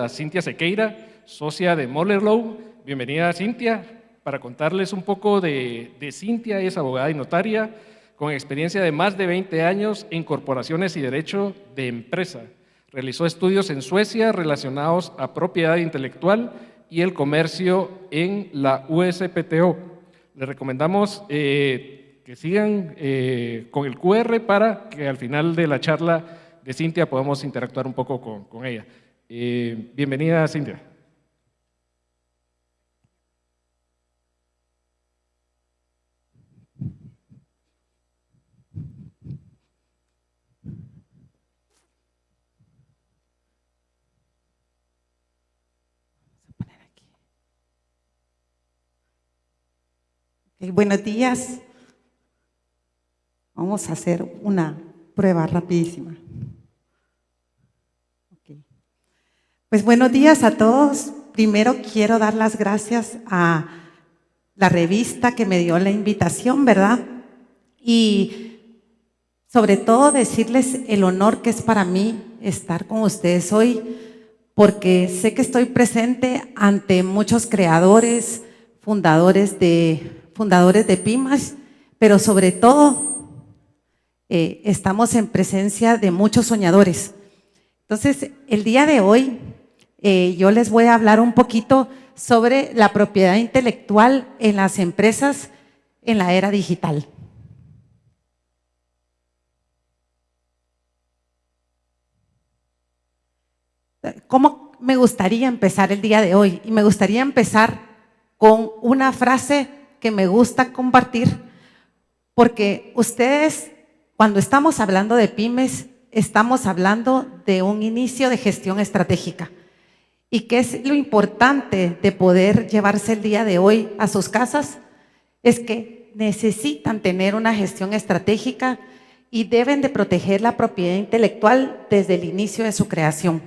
a Cintia Sequeira, socia de Moller-Lowe. Bienvenida, Cintia. Para contarles un poco de Cintia, es abogada y notaria con experiencia de más de 20 años en corporaciones y derecho de empresa. Realizó estudios en Suecia relacionados a propiedad intelectual y el comercio en la USPTO. Les recomendamos que sigan con el QR para que al final de la charla de Cintia podamos interactuar un poco con ella. Bienvenida, Cintia. Buenos días. Vamos a hacer una prueba rapidísima. Okay. Pues buenos días a todos. Primero quiero dar las gracias a la revista que me dio la invitación, ¿verdad? Y sobre todo decirles el honor que es para mí estar con ustedes hoy, porque sé que estoy presente ante muchos creadores, fundadores de pymes, pero sobre todo estamos en presencia de muchos soñadores. Entonces, el día de hoy yo les voy a hablar un poquito sobre la propiedad intelectual en las empresas en la era digital. ¿Cómo me gustaría empezar el día de hoy? Y me gustaría empezar con una frase que me gusta compartir, porque ustedes, cuando estamos hablando de pymes, estamos hablando de un inicio de gestión estratégica. ¿Y qué es lo importante de poder llevarse el día de hoy a sus casas? Es que necesitan tener una gestión estratégica y deben de proteger la propiedad intelectual desde el inicio de su creación.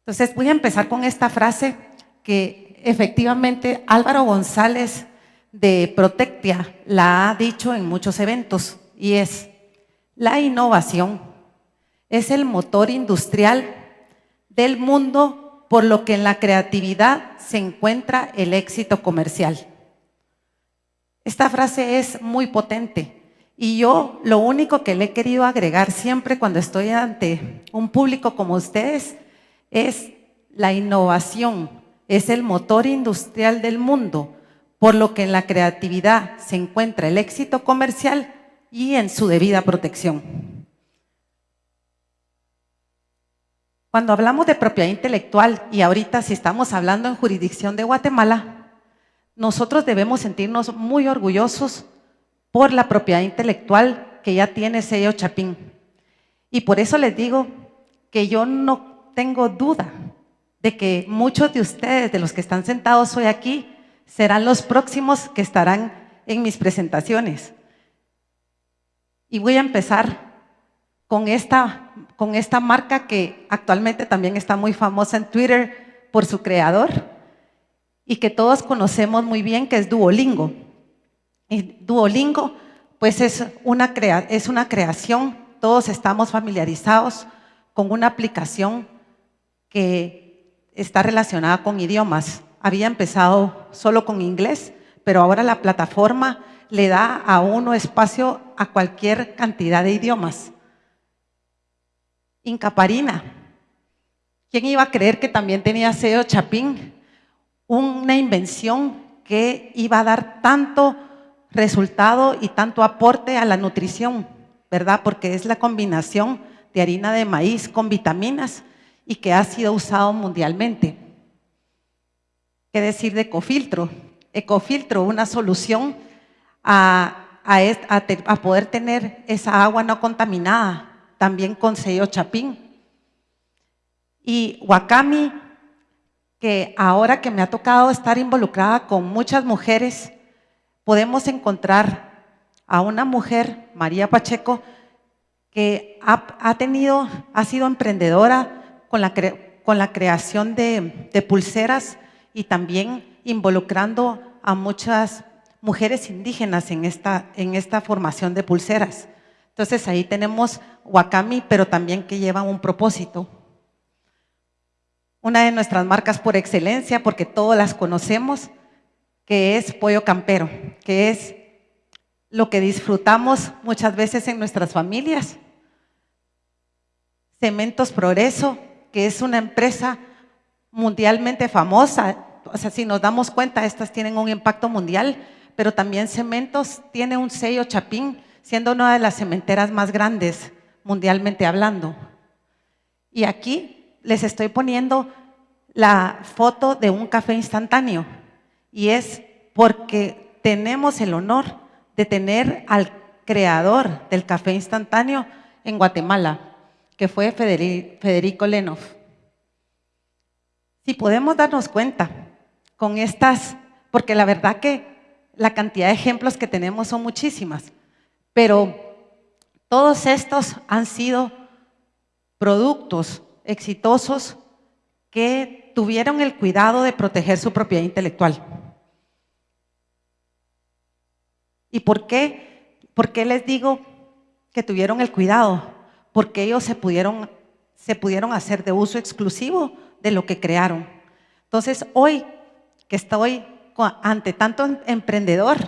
Entonces voy a empezar con esta frase que efectivamente Álvaro González de Protectia la ha dicho en muchos eventos, y es: la innovación es el motor industrial del mundo, por lo que en la creatividad se encuentra el éxito comercial. Esta frase es muy potente y yo lo único que le he querido agregar siempre cuando estoy ante un público como ustedes es: la innovación es el motor industrial del mundo, por lo que en la creatividad se encuentra el éxito comercial y en su debida protección. Cuando hablamos de propiedad intelectual, y ahorita si estamos hablando en jurisdicción de Guatemala, nosotros debemos sentirnos muy orgullosos por la propiedad intelectual que ya tiene sello Chapín. Y por eso les digo que yo no tengo duda de que muchos de ustedes, de los que están sentados hoy aquí, serán los próximos que estarán en mis presentaciones. Y voy a empezar con esta marca que actualmente también está muy famosa en Twitter por su creador y que todos conocemos muy bien, que es Duolingo. Y Duolingo pues es una creación, todos estamos familiarizados con una aplicación que está relacionada con idiomas. Había empezado solo con inglés, pero ahora la plataforma le da a uno espacio a cualquier cantidad de idiomas. Incaparina. ¿Quién iba a creer que también tenía sello Chapín? Una invención que iba a dar tanto resultado y tanto aporte a la nutrición, ¿verdad? Porque es la combinación de harina de maíz con vitaminas y que ha sido usado mundialmente. ¿Qué decir de Ecofiltro? Ecofiltro, una solución a poder tener esa agua no contaminada, también con sello Chapín. Y Wakami, que ahora que me ha tocado estar involucrada con muchas mujeres, podemos encontrar a una mujer, María Pacheco, que ha sido emprendedora con la creación de pulseras y también involucrando a muchas mujeres indígenas en esta formación de pulseras. Entonces ahí tenemos Wakami, pero también que lleva un propósito. una de nuestras marcas por excelencia, porque todas las conocemos, que es Pollo Campero, que es lo que disfrutamos muchas veces en nuestras familias. Cementos Progreso, que es una empresa mundialmente famosa. O sea, si nos damos cuenta, estas tienen un impacto mundial, pero también Cementos tiene un sello Chapín, siendo una de las cementeras más grandes mundialmente hablando. Y aquí les estoy poniendo la foto de un café instantáneo, y es porque tenemos el honor de tener al creador del café instantáneo en Guatemala, que fue Federico Lenov. Si podemos darnos cuenta con estas, porque la verdad que la cantidad de ejemplos que tenemos son muchísimas, pero todos estos han sido productos exitosos que tuvieron el cuidado de proteger su propiedad intelectual. ¿Y por qué? ¿Por qué les digo que tuvieron el cuidado? Porque ellos se pudieron hacer de uso exclusivo de lo que crearon. Entonces, hoy que estoy ante tanto emprendedor,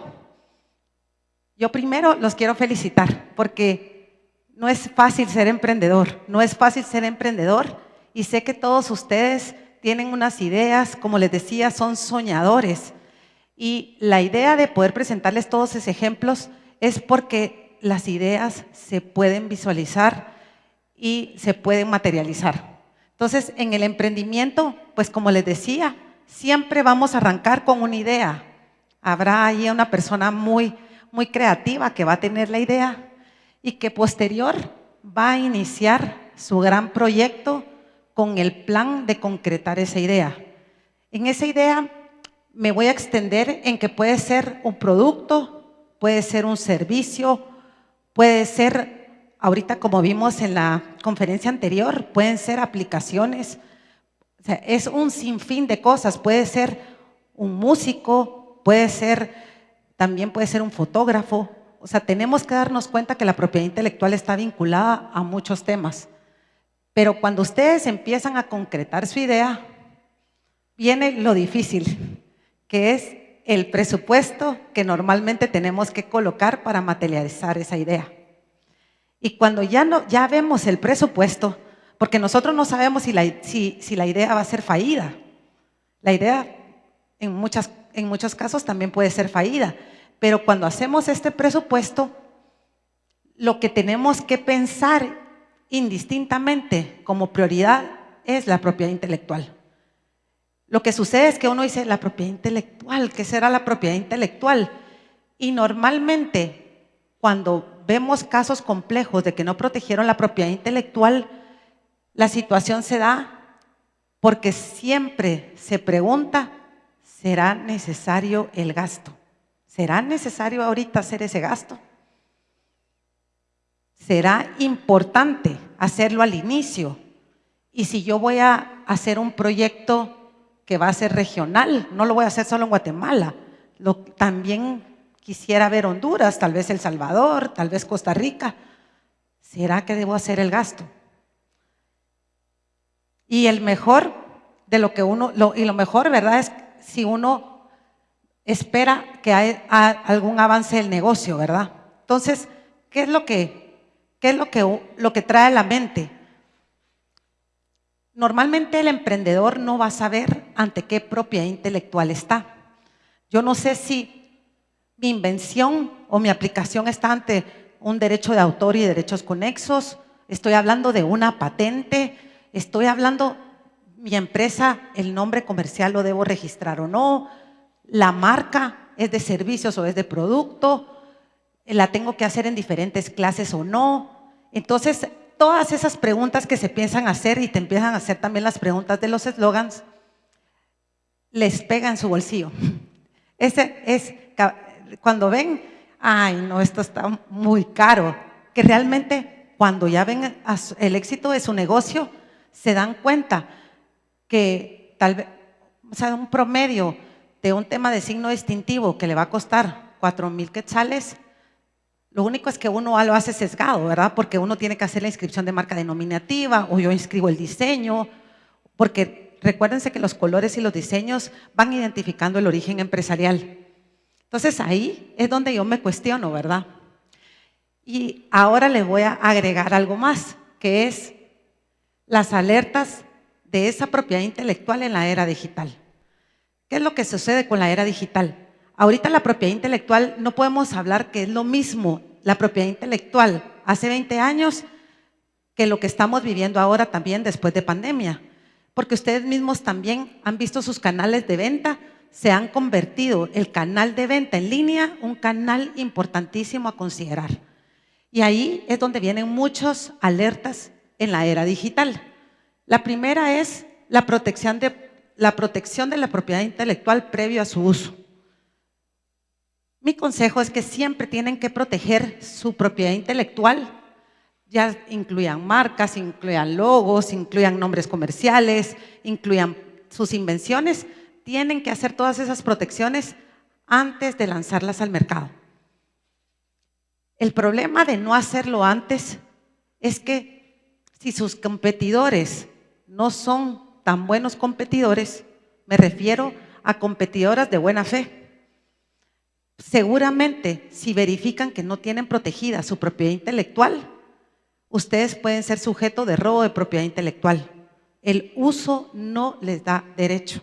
yo primero los quiero felicitar, porque no es fácil ser emprendedor, no es fácil ser emprendedor, y sé que todos ustedes tienen unas ideas, como les decía, son soñadores. Y la idea de poder presentarles todos esos ejemplos es porque las ideas se pueden visualizar y se pueden materializar. Entonces, en el emprendimiento, pues como les decía, siempre vamos a arrancar con una idea. Habrá ahí una persona muy creativa que va a tener la idea y que posterior va a iniciar su gran proyecto con el plan de concretar esa idea. En esa idea me voy a extender en que puede ser un producto, puede ser un servicio, puede ser, ahorita como vimos en la conferencia anterior, pueden ser aplicaciones. O sea, es un sinfín de cosas. Puede ser un músico, también puede ser un fotógrafo. O sea, tenemos que darnos cuenta que la propiedad intelectual está vinculada a muchos temas. Pero cuando ustedes empiezan a concretar su idea, viene lo difícil, que es el presupuesto que normalmente tenemos que colocar para materializar esa idea. Y cuando ya vemos el presupuesto, porque nosotros no sabemos si la idea va a ser fallida. La idea en muchos casos también puede ser fallida, pero cuando hacemos este presupuesto, lo que tenemos que pensar indistintamente como prioridad es la propiedad intelectual. Lo que sucede es que uno dice, la propiedad intelectual, ¿qué será la propiedad intelectual? Y normalmente, cuando vemos casos complejos de que no protegieron la propiedad intelectual, la situación se da porque siempre se pregunta, ¿será necesario el gasto? ¿Será necesario ahorita hacer ese gasto? ¿Será importante hacerlo al inicio? Y si yo voy a hacer un proyecto que va a ser regional, no lo voy a hacer solo en Guatemala, también quisiera ver Honduras, tal vez El Salvador, tal vez Costa Rica. ¿Será que debo hacer el gasto? Y el mejor de lo mejor, ¿verdad? Es si uno espera que haya algún avance del negocio, ¿verdad? Entonces, ¿qué es lo que trae a la mente? Normalmente el emprendedor no va a saber ante qué propiedad intelectual está. Yo no sé si mi invención o mi aplicación está ante un derecho de autor y derechos conexos. Estoy hablando de una patente. Estoy hablando, mi empresa, el nombre comercial lo debo registrar o no. La marca es de servicios o es de producto. La tengo que hacer en diferentes clases o no. Entonces, todas esas preguntas que se piensan hacer y te empiezan a hacer también las preguntas de los eslogans, les pega en su bolsillo. Ese es cuando ven, ay no, esto está muy caro, que realmente cuando ya ven el éxito de su negocio, se dan cuenta que tal vez, o sea, un promedio de un tema de signo distintivo que le va a costar 4,000 quetzales, lo único es que uno lo hace sesgado, ¿verdad? Porque uno tiene que hacer la inscripción de marca denominativa o yo inscribo el diseño, porque recuérdense que los colores y los diseños van identificando el origen empresarial. Entonces ahí es donde yo me cuestiono, ¿verdad? Y ahora le voy a agregar algo más, que es las alertas de esa propiedad intelectual en la era digital. ¿Qué es lo que sucede con la era digital? Ahorita la propiedad intelectual no podemos hablar que es lo mismo la propiedad intelectual hace 20 años que lo que estamos viviendo ahora también después de pandemia, porque ustedes mismos también han visto sus canales de venta, se han convertido el canal de venta en línea un canal importantísimo a considerar. Y ahí es donde vienen muchas alertas en la era digital. La primera es la protección de la propiedad intelectual previo a su uso. Mi consejo es que siempre tienen que proteger su propiedad intelectual, ya incluyan marcas, incluyan logos, incluyan nombres comerciales, incluyan sus invenciones, tienen que hacer todas esas protecciones antes de lanzarlas al mercado. El problema de no hacerlo antes es que si sus competidores no son tan buenos competidores, me refiero a competidoras de buena fe, seguramente si verifican que no tienen protegida su propiedad intelectual, ustedes pueden ser sujeto de robo de propiedad intelectual. El uso no les da derecho.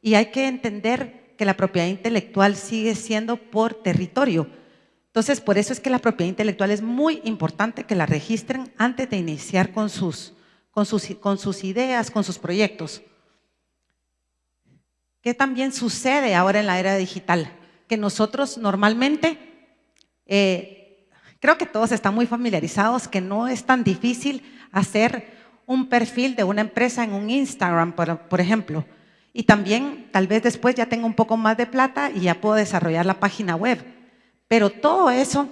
Y hay que entender que la propiedad intelectual sigue siendo por territorio. Entonces, por eso es que la propiedad intelectual es muy importante que la registren antes de iniciar con sus ideas, con sus proyectos. ¿Qué también sucede ahora en la era digital? Que nosotros normalmente, creo que todos están muy familiarizados, que no es tan difícil hacer un perfil de una empresa en un Instagram, por ejemplo. Y también, tal vez después ya tengo un poco más de plata y ya puedo desarrollar la página web. Pero todo eso,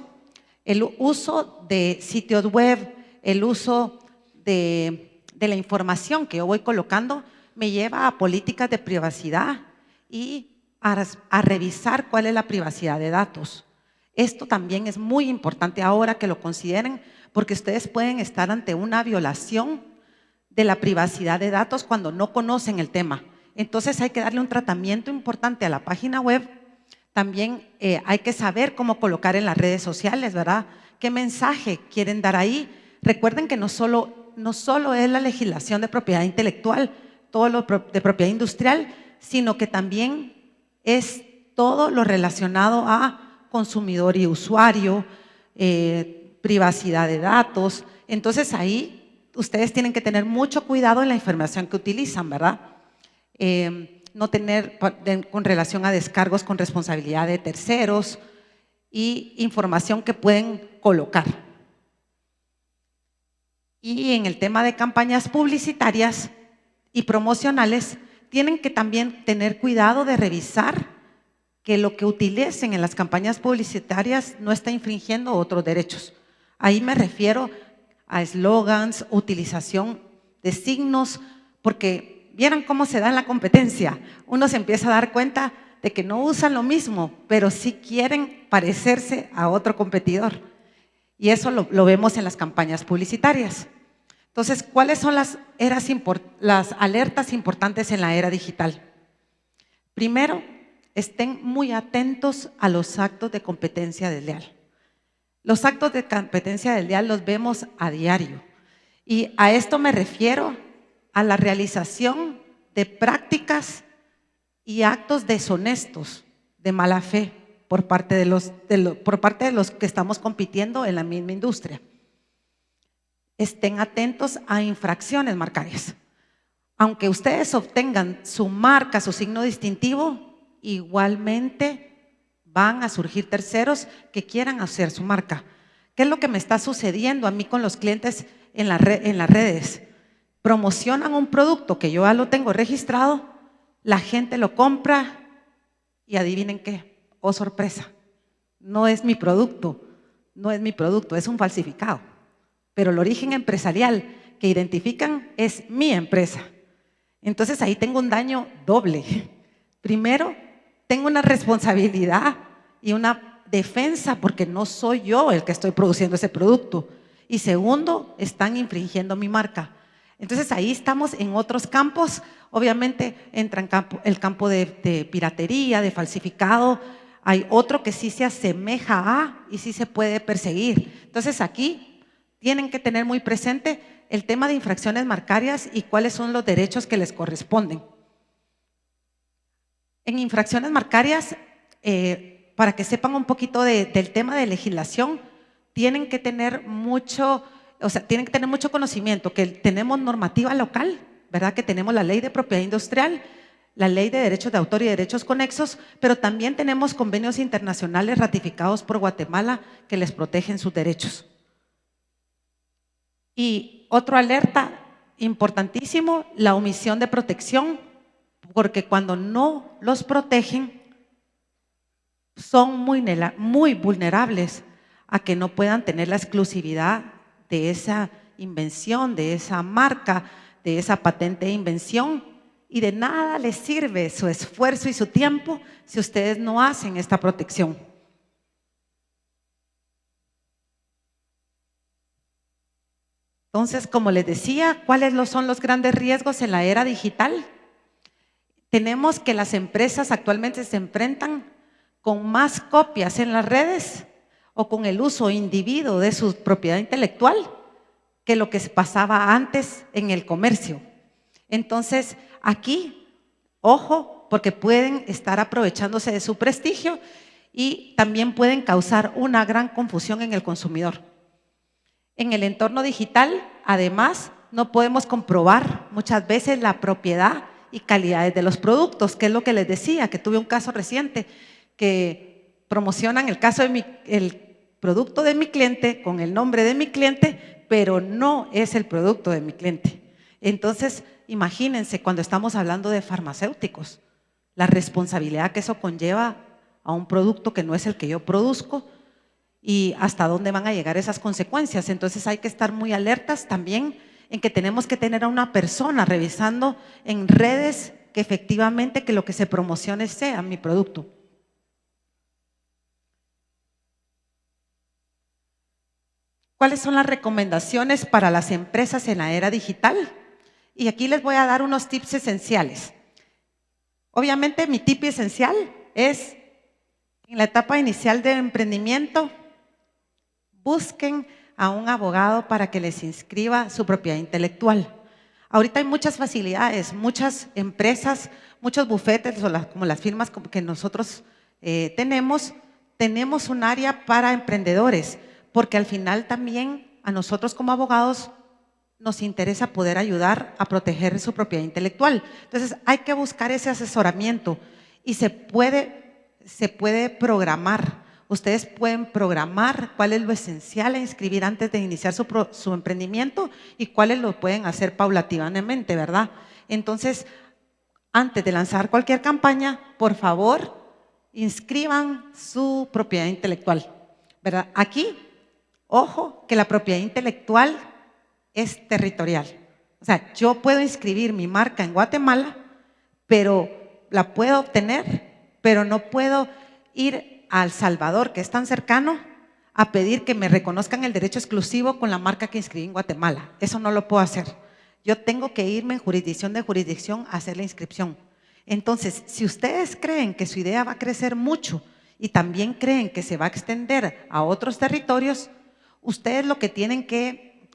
el uso de sitios web, el uso de la información que yo voy colocando, me lleva a políticas de privacidad y a revisar cuál es la privacidad de datos. Esto también es muy importante ahora que lo consideren, porque ustedes pueden estar ante una violación de la privacidad de datos cuando no conocen el tema. Entonces hay que darle un tratamiento importante a la página web. También hay que saber cómo colocar en las redes sociales, ¿verdad? ¿Qué mensaje quieren dar ahí? Recuerden que no solo es la legislación de propiedad intelectual, todo lo de propiedad industrial, sino que también es todo lo relacionado a consumidor y usuario, privacidad de datos. Entonces ahí ustedes tienen que tener mucho cuidado en la información que utilizan, ¿verdad? No tener con relación a descargos con responsabilidad de terceros y información que pueden colocar. Y en el tema de campañas publicitarias y promocionales, tienen que también tener cuidado de revisar que lo que utilicen en las campañas publicitarias no está infringiendo otros derechos. Ahí me refiero a eslogans, utilización de signos, porque vieran cómo se da en la competencia. Uno se empieza a dar cuenta de que no usan lo mismo, pero sí quieren parecerse a otro competidor. Y eso lo vemos en las campañas publicitarias. Entonces, ¿cuáles son las alertas importantes en la era digital? Primero, estén muy atentos a los actos de competencia desleal. Los actos de competencia desleal los vemos a diario. Y a esto me refiero a la realización de prácticas y actos deshonestos, de mala fe, por parte de los que estamos compitiendo en la misma industria. Estén atentos a infracciones marcarias. Aunque ustedes obtengan su marca, su signo distintivo, igualmente van a surgir terceros que quieran hacer su marca. ¿Qué es lo que me está sucediendo a mí con los clientes en las redes? Promocionan un producto que yo ya lo tengo registrado, la gente lo compra y adivinen qué, oh sorpresa, no es mi producto, es un falsificado. Pero el origen empresarial que identifican es mi empresa. Entonces ahí tengo un daño doble. Primero, tengo una responsabilidad y una defensa porque no soy yo el que estoy produciendo ese producto. Y segundo, están infringiendo mi marca. Entonces ahí estamos en otros campos Obviamente entra en el campo de piratería, de falsificado. Hay otro que sí se asemeja a y sí se puede perseguir. Entonces aquí tienen que tener muy presente el tema de infracciones marcarias y cuáles son los derechos que les corresponden. En infracciones marcarias, para que sepan un poquito del tema de legislación, tienen que tener mucho conocimiento, que tenemos normativa local, ¿verdad? Que tenemos la ley de propiedad industrial, la ley de derechos de autor y derechos conexos, pero también tenemos convenios internacionales ratificados por Guatemala que les protegen sus derechos. Y otro alerta importantísimo, la omisión de protección, porque cuando no los protegen, son muy vulnerables a que no puedan tener la exclusividad de esa invención, de esa marca, de esa patente de invención, y de nada les sirve su esfuerzo y su tiempo si ustedes no hacen esta protección. Entonces, como les decía, ¿cuáles son los grandes riesgos en la era digital? Tenemos que las empresas actualmente se enfrentan con más copias en las redes o con el uso individuo de su propiedad intelectual que lo que se pasaba antes en el comercio. Entonces, aquí, ojo, porque pueden estar aprovechándose de su prestigio y también pueden causar una gran confusión en el consumidor. En el entorno digital, además, no podemos comprobar muchas veces la propiedad y calidades de los productos, que es lo que les decía, que tuve un caso reciente que promocionan el producto de mi cliente con el nombre de mi cliente, pero no es el producto de mi cliente. Entonces, imagínense cuando estamos hablando de farmacéuticos, la responsabilidad que eso conlleva a un producto que no es el que yo produzco y hasta dónde van a llegar esas consecuencias. Entonces hay que estar muy alertas también en que tenemos que tener a una persona revisando en redes que efectivamente que lo que se promocione sea mi producto. ¿Cuáles son las recomendaciones para las empresas en la era digital? Y aquí les voy a dar unos tips esenciales. Obviamente mi tip esencial es en la etapa inicial de emprendimiento, busquen a un abogado para que les inscriba su propiedad intelectual. Ahorita hay muchas facilidades, muchas empresas, muchos bufetes, como las firmas que nosotros tenemos un área para emprendedores, porque al final también a nosotros como abogados nos interesa poder ayudar a proteger su propiedad intelectual. Entonces hay que buscar ese asesoramiento y se puede programar. Ustedes pueden programar cuál es lo esencial a inscribir antes de iniciar su emprendimiento y cuáles lo pueden hacer paulatinamente, ¿verdad? Entonces, antes de lanzar cualquier campaña, por favor, inscriban su propiedad intelectual, ¿verdad? Aquí, ojo, que la propiedad intelectual es territorial. O sea, yo puedo inscribir mi marca en Guatemala, pero la puedo obtener, pero no puedo ir a El Salvador, que es tan cercano, a pedir que me reconozcan el derecho exclusivo con la marca que inscribí en Guatemala. Eso no lo puedo hacer. Yo tengo que irme en jurisdicción de jurisdicción a hacer la inscripción. Entonces, si ustedes creen que su idea va a crecer mucho y también creen que se va a extender a otros territorios, ustedes lo que tienen que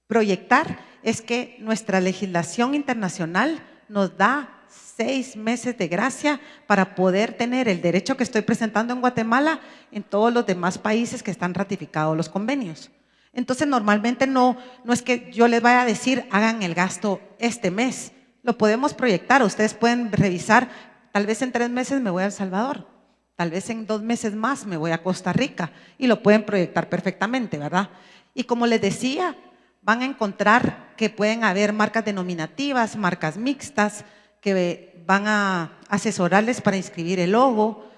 proyectar es que nuestra legislación internacional nos da 6 meses de gracia para poder tener el derecho que estoy presentando en Guatemala en todos los demás países que están ratificados los convenios. Entonces, normalmente no es que yo les vaya a decir, hagan el gasto este mes. Lo podemos proyectar, ustedes pueden revisar, tal vez en 3 meses me voy a El Salvador, tal vez en 2 meses más me voy a Costa Rica y lo pueden proyectar perfectamente, ¿verdad? Y como les decía, van a encontrar que pueden haber marcas denominativas, marcas mixtas, que van a asesorarles para inscribir el logo,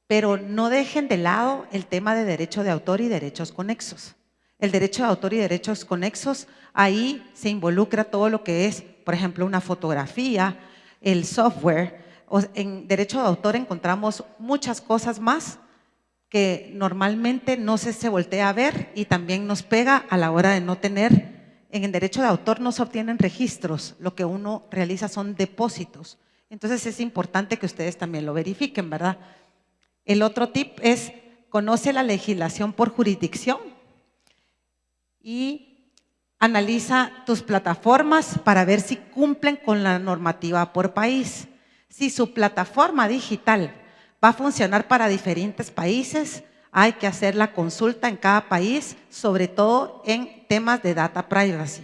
pero no dejen de lado el tema de derecho de autor y derechos conexos. El derecho de autor y derechos conexos, ahí se involucra todo lo que es, por ejemplo, una fotografía, el software. En derecho de autor encontramos muchas cosas más que normalmente no se voltea a ver y también nos pega a la hora de no tener en el derecho de autor no se obtienen registros, lo que uno realiza son depósitos. Entonces es importante que ustedes también lo verifiquen, ¿verdad? El otro tip es, conoce la legislación por jurisdicción y analiza tus plataformas para ver si cumplen con la normativa por país. Si su plataforma digital va a funcionar para diferentes países, hay que hacer la consulta en cada país, sobre todo en temas de data privacy.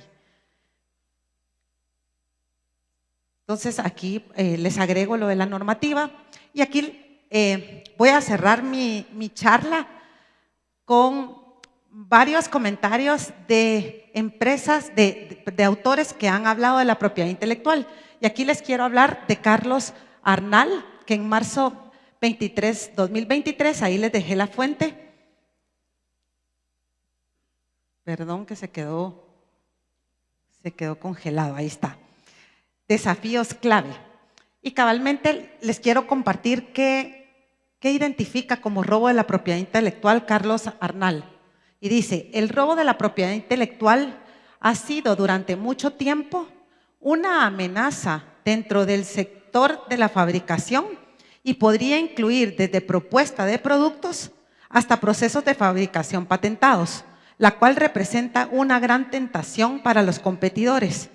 Entonces aquí les agrego lo de la normativa y aquí voy a cerrar mi charla con varios comentarios de empresas, de autores que han hablado de la propiedad intelectual. Y aquí les quiero hablar de Carlos Arnal, que en marzo 2023, ahí les dejé la fuente. Perdón que se quedó congelado, ahí está. Desafíos clave. Y cabalmente les quiero compartir qué identifica como robo de la propiedad intelectual Carlos Arnal. Y dice, el robo de la propiedad intelectual ha sido durante mucho tiempo una amenaza dentro del sector de la fabricación y podría incluir desde propuesta de productos hasta procesos de fabricación patentados, la cual representa una gran tentación para los competidores,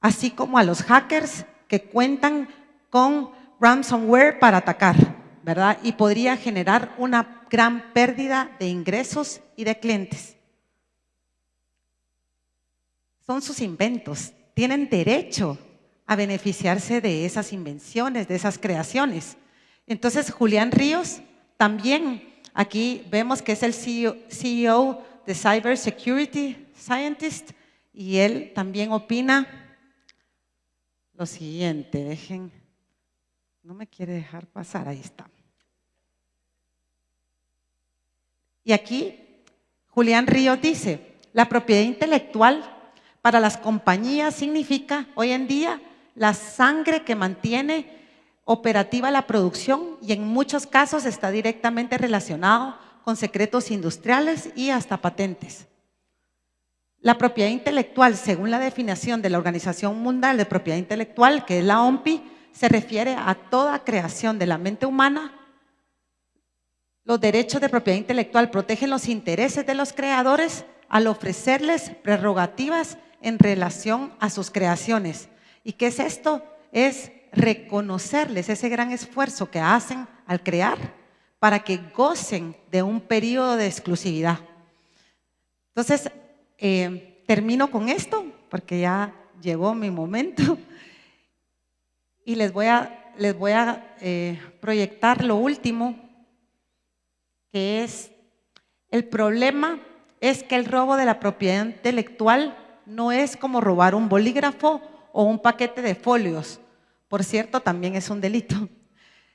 así como a los hackers que cuentan con ransomware para atacar, ¿verdad? Y podría generar una gran pérdida de ingresos y de clientes. Son sus inventos, tienen derecho a beneficiarse de esas invenciones, de esas creaciones. Entonces, Julián Ríos también, aquí vemos que es el CEO de Cyber Security Scientist, y él también opina lo siguiente, no me quiere dejar pasar, ahí está. Y aquí Julián Ríos dice, la propiedad intelectual para las compañías significa hoy en día la sangre que mantiene operativa la producción y en muchos casos está directamente relacionado con secretos industriales y hasta patentes. La propiedad intelectual, según la definición de la Organización Mundial de Propiedad Intelectual, que es la OMPI, se refiere a toda creación de la mente humana. Los derechos de propiedad intelectual protegen los intereses de los creadores al ofrecerles prerrogativas en relación a sus creaciones. ¿Y qué es esto? Es reconocerles ese gran esfuerzo que hacen al crear para que gocen de un periodo de exclusividad. Entonces, termino con esto porque ya llegó mi momento y les voy a proyectar lo último, que es el problema es que el robo de la propiedad intelectual no es como robar un bolígrafo o un paquete de folios. Por cierto, también es un delito.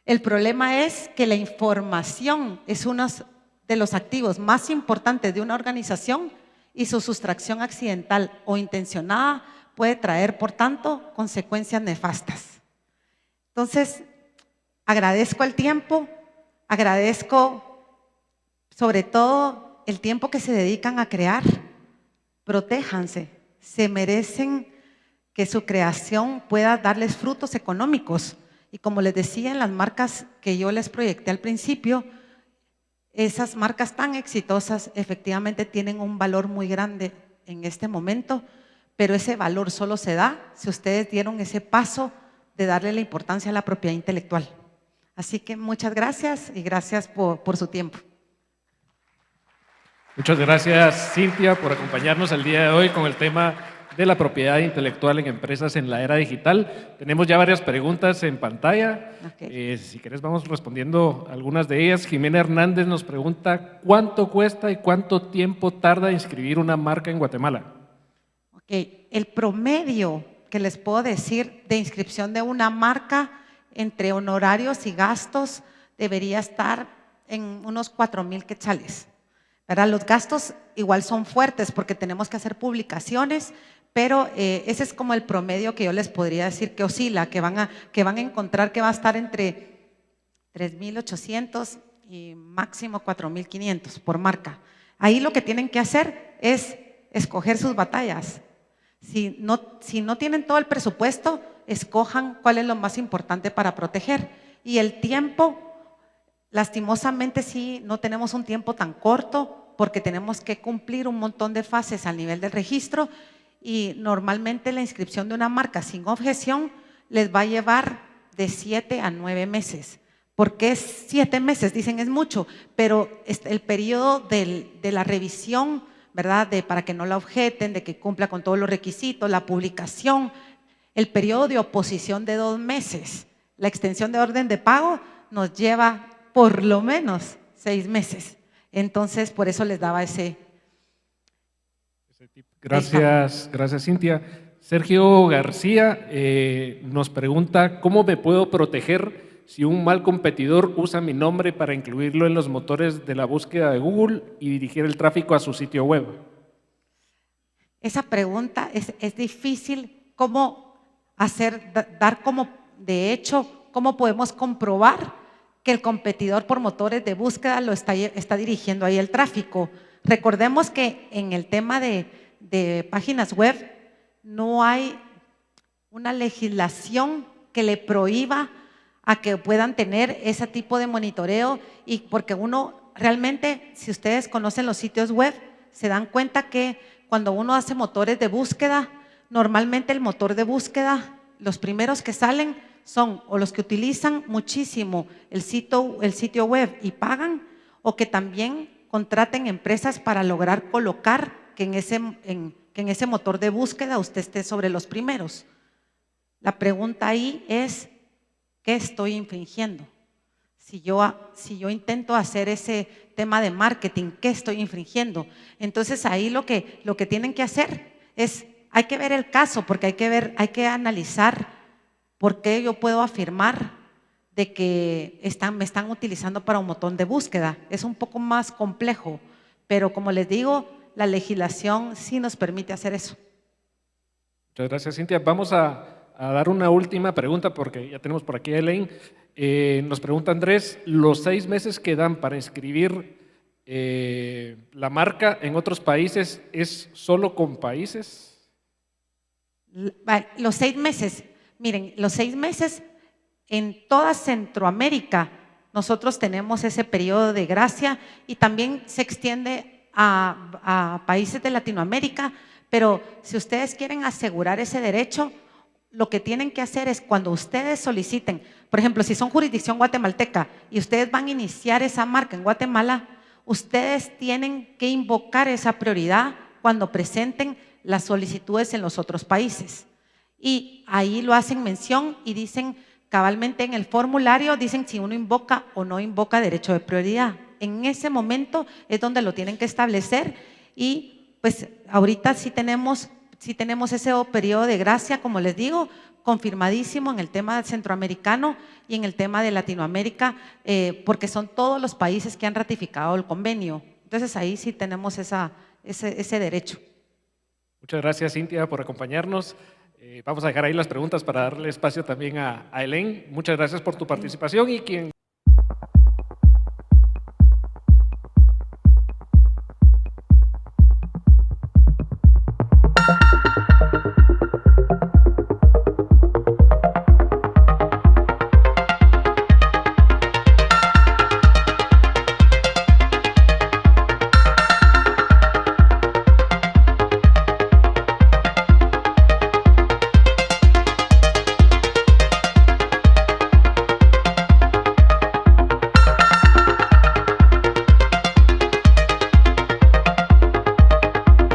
El problema es que la información es uno de los activos más importantes de una organización y su sustracción accidental o intencionada puede traer, por tanto, consecuencias nefastas. Entonces, agradezco el tiempo, agradezco sobre todo el tiempo que se dedican a crear. Protéjanse, se merecen que su creación pueda darles frutos económicos. Y como les decía, en las marcas que yo les proyecté al principio, esas marcas tan exitosas efectivamente tienen un valor muy grande en este momento, pero ese valor solo se da si ustedes dieron ese paso de darle la importancia a la propiedad intelectual. Así que muchas gracias y gracias por su tiempo. Muchas gracias, Cintia, por acompañarnos el día de hoy con el tema de la propiedad intelectual en empresas en la era digital. Tenemos ya varias preguntas en pantalla. Okay. Si querés vamos respondiendo algunas de ellas. Jimena Hernández nos pregunta, ¿cuánto cuesta y cuánto tiempo tarda inscribir una marca en Guatemala? Okay. El promedio que les puedo decir de inscripción de una marca entre honorarios y gastos debería estar en unos 4,000 quetzales. ¿Verdad? Los gastos igual son fuertes porque tenemos que hacer publicaciones, pero ese es como el promedio que yo les podría decir que oscila, que van a encontrar que va a estar entre 3,800 y máximo 4,500 por marca. Ahí lo que tienen que hacer es escoger sus batallas. Si no tienen todo el presupuesto, escojan cuál es lo más importante para proteger. Y el tiempo, lastimosamente sí, no tenemos un tiempo tan corto porque tenemos que cumplir un montón de fases al nivel del registro y normalmente la inscripción de una marca sin objeción les va a llevar de 7 a 9 meses. ¿Por qué 7 meses? Dicen es mucho, pero el periodo de la revisión, ¿verdad? Para que no la objeten, de que cumpla con todos los requisitos, la publicación, el periodo de oposición de 2 meses, la extensión de orden de pago nos lleva por lo menos 6 meses. Entonces, por eso les daba ese tip. Gracias, Cintia. Sergio García nos pregunta, ¿cómo me puedo proteger si un mal competidor usa mi nombre para incluirlo en los motores de la búsqueda de Google y dirigir el tráfico a su sitio web? Esa pregunta es difícil. ¿Cómo dar como, de hecho, cómo podemos comprobar que el competidor por motores de búsqueda lo está dirigiendo ahí el tráfico? Recordemos que en el tema de páginas web no hay una legislación que le prohíba a que puedan tener ese tipo de monitoreo, y porque uno realmente, si ustedes conocen los sitios web, se dan cuenta que cuando uno hace motores de búsqueda, normalmente el motor de búsqueda, los primeros que salen son o los que utilizan muchísimo el sitio web y pagan, o que también contraten empresas para lograr colocar que en ese motor de búsqueda usted esté sobre los primeros. La pregunta ahí es, ¿qué estoy infringiendo? Si yo intento hacer ese tema de marketing, ¿qué estoy infringiendo? Entonces ahí lo que tienen que hacer es, hay que ver el caso, porque hay que analizar por qué yo puedo afirmar de que me están utilizando para un motor de búsqueda. Es un poco más complejo, pero como les digo, la legislación sí nos permite hacer eso. Muchas gracias, Cintia. Vamos a dar una última pregunta porque ya tenemos por aquí a Elaine. Nos pregunta Andrés, ¿los 6 meses que dan para inscribir la marca en otros países es solo con países? Los 6 meses, miren, los 6 meses en toda Centroamérica nosotros tenemos ese periodo de gracia y también se extiende a países de Latinoamérica, pero si ustedes quieren asegurar ese derecho, lo que tienen que hacer es cuando ustedes soliciten, por ejemplo, si son jurisdicción guatemalteca y ustedes van a iniciar esa marca en Guatemala, ustedes tienen que invocar esa prioridad cuando presenten las solicitudes en los otros países. Y ahí lo hacen mención y dicen cabalmente en el formulario, dicen si uno invoca o no invoca derecho de prioridad. En ese momento es donde lo tienen que establecer y pues ahorita sí tenemos ese periodo de gracia, como les digo, confirmadísimo en el tema centroamericano y en el tema de Latinoamérica, porque son todos los países que han ratificado el convenio. Entonces ahí sí tenemos ese derecho. Muchas gracias, Cintia, por acompañarnos. Vamos a dejar ahí las preguntas para darle espacio también a Elaine. Muchas gracias por tu participación y quien